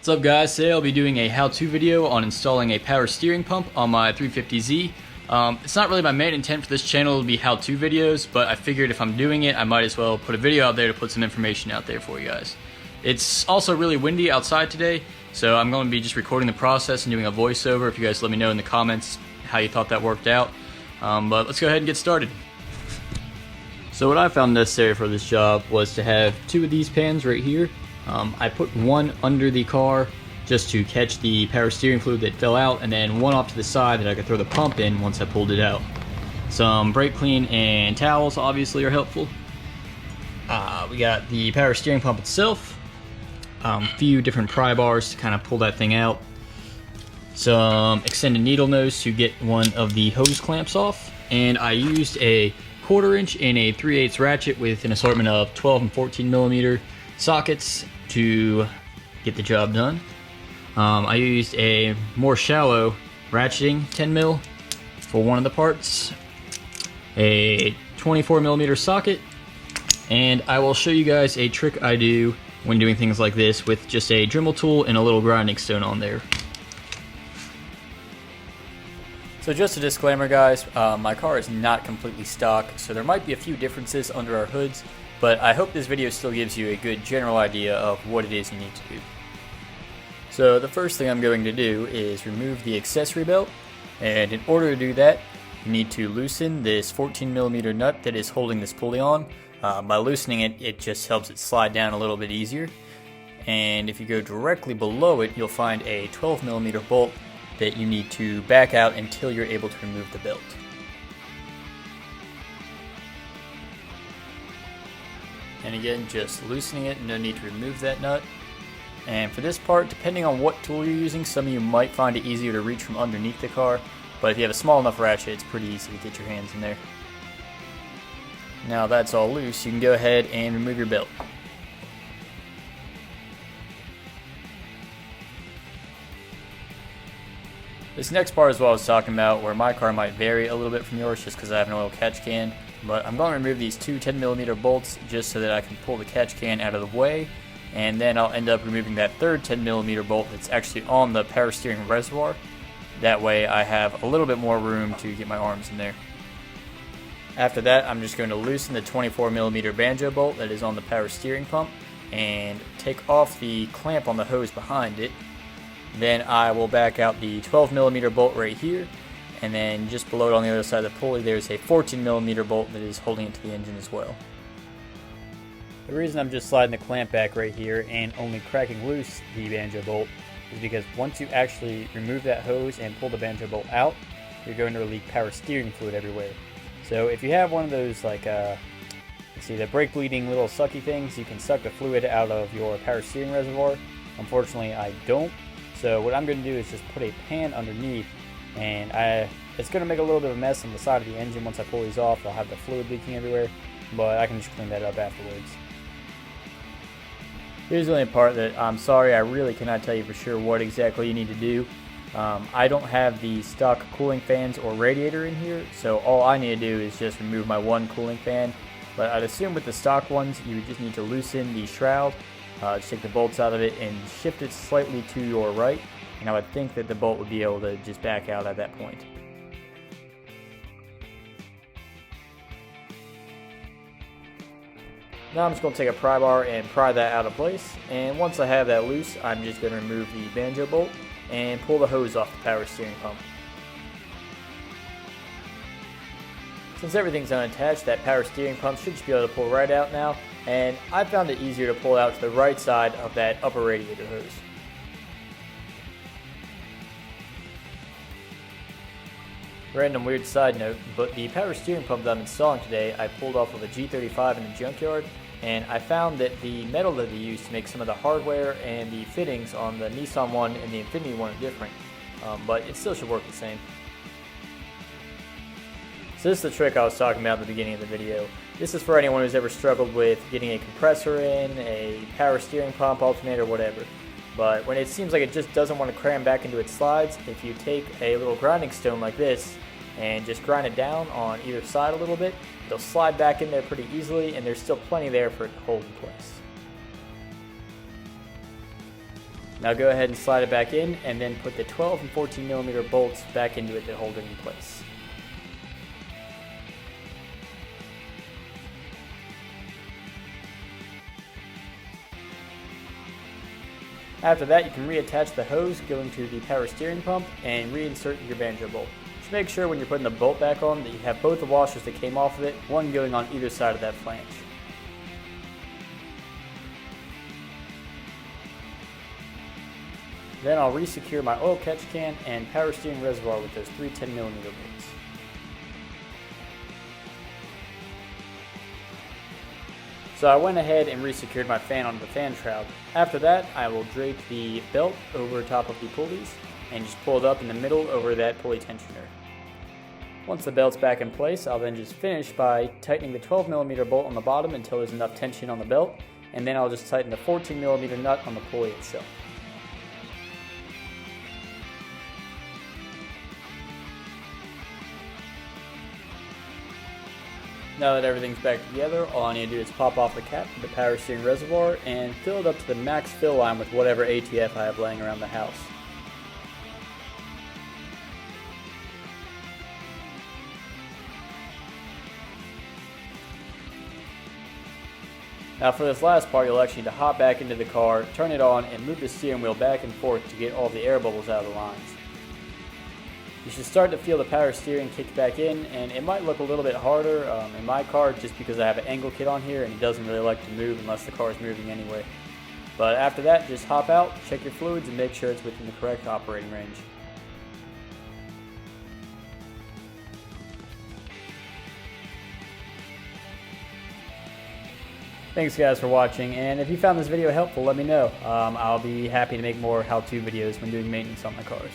What's up guys, today I'll be doing a how-to video on installing a power steering pump on my 350Z. It's not really my main intent for this channel to be how-to videos, but I figured if I'm doing it, I might as well put a video out there to put some information out there for you guys. It's also really windy outside today, so I'm going to be just recording the process and doing a voiceover. If you guys let me know in the comments how you thought that worked out. But let's go ahead and get started. So what I found necessary for this job was to have two of these pans right here. I put one under the car just to catch the power steering fluid that fell out, and then one off to the side that I could throw the pump in once I pulled it out. Some brake clean and towels obviously are helpful. We got the power steering pump itself, a few different pry bars to kind of pull that thing out, some extended needle nose to get one of the hose clamps off, and I used a 1/4 inch and a 3/8 ratchet with an assortment of 12 and 14 millimeter sockets to get the job done. I used a more shallow ratcheting 10 mil for one of the parts, a 24 millimeter socket, and I will show you guys a trick I do when doing things like this with just a Dremel tool and a little grinding stone on there. So just a disclaimer guys, my car is not completely stock, so there might be a few differences under our hoods, but I hope this video still gives you a good general idea of what it is you need to do. So the first thing I'm going to do is remove the accessory belt, and in order to do that, you need to loosen this 14 millimeter nut that is holding this pulley on. By loosening it, it just helps it slide down a little bit easier. And if you go directly below it, you'll find a 12 millimeter bolt that you need to back out until you're able to remove the belt. And again, just loosening it, no need to remove that nut. And for this part, depending on what tool you're using, some of you might find it easier to reach from underneath the car, but if you have a small enough ratchet, it's pretty easy to get your hands in there. Now that's all loose, you can go ahead and remove your belt. This next part is what I was talking about, where my car might vary a little bit from yours just because I have an oil catch can. But I'm going to remove these two 10 millimeter bolts just so that I can pull the catch can out of the way, and then I'll end up removing that third 10 millimeter bolt that's actually on the power steering reservoir. That way I have a little bit more room to get my arms in there. After that, I'm just going to loosen the 24 millimeter banjo bolt that is on the power steering pump and take off the clamp on the hose behind it. Then I will back out the 12 millimeter bolt right here, and then just below it on the other side of the pulley there's a 14 millimeter bolt that is holding it to the engine as well. The reason I'm just sliding the clamp back right here and only cracking loose the banjo bolt is because once you actually remove that hose and pull the banjo bolt out, you're going to leak power steering fluid everywhere. So if you have one of those like see the brake bleeding little sucky things, you can suck the fluid out of your power steering reservoir. Unfortunately I don't. So what I'm going to do is just put a pan underneath, and it's going to make a little bit of a mess on the side of the engine. Once I pull these off, I'll have the fluid leaking everywhere, but I can just clean that up afterwards. Here's the only part that I'm sorry, I really cannot tell you for sure what exactly you need to do. I don't have the stock cooling fans or radiator in here, so all I need to do is just remove my one cooling fan. But I'd assume with the stock ones, you would just need to loosen the shroud. Just take the bolts out of it and shift it slightly to your right, and I would think that the bolt would be able to just back out at that point. Now I'm just going to take a pry bar and pry that out of place, and once I have that loose, I'm just going to remove the banjo bolt and pull the hose off the power steering pump. Since everything's unattached, that power steering pump should just be able to pull right out now, and I found it easier to pull out to the right side of that upper radiator hose. Random weird side note, but the power steering pump that I'm installing today I pulled off of a G35 in the junkyard, and I found that the metal that they used to make some of the hardware and the fittings on the Nissan one and the Infiniti one are different, but it still should work the same. So this is the trick I was talking about at the beginning of the video. This is for anyone who's ever struggled with getting a compressor in, a power steering pump, alternator, whatever. But when it seems like it just doesn't want to cram back into its slides, if you take a little grinding stone like this and just grind it down on either side a little bit, it'll slide back in there pretty easily, and there's still plenty there for it to hold in place. Now go ahead and slide it back in, and then put the 12 and 14 millimeter bolts back into it to hold it in place. After that, you can reattach the hose going to the power steering pump and reinsert your banjo bolt. Just make sure when you're putting the bolt back on that you have both the washers that came off of it, one going on either side of that flange. Then I'll resecure my oil catch can and power steering reservoir with those 3 10mm bolts. So I went ahead and resecured my fan onto the fan shroud. After that, I will drape the belt over top of the pulleys and just pull it up in the middle over that pulley tensioner. Once the belt's back in place, I'll then just finish by tightening the 12mm bolt on the bottom until there's enough tension on the belt, and then I'll just tighten the 14mm nut on the pulley itself. Now that everything's back together, all I need to do is pop off the cap of the power steering reservoir and fill it up to the max fill line with whatever ATF I have laying around the house. Now for this last part, you'll actually need to hop back into the car, turn it on, and move the steering wheel back and forth to get all the air bubbles out of the lines. You should start to feel the power steering kick back in, and it might look a little bit harder in my car just because I have an angle kit on here and it doesn't really like to move unless the car is moving anyway. But after that, just hop out, check your fluids, and make sure it's within the correct operating range. Thanks guys for watching, and if you found this video helpful, let me know. I'll be happy to make more how-to videos when doing maintenance on my cars.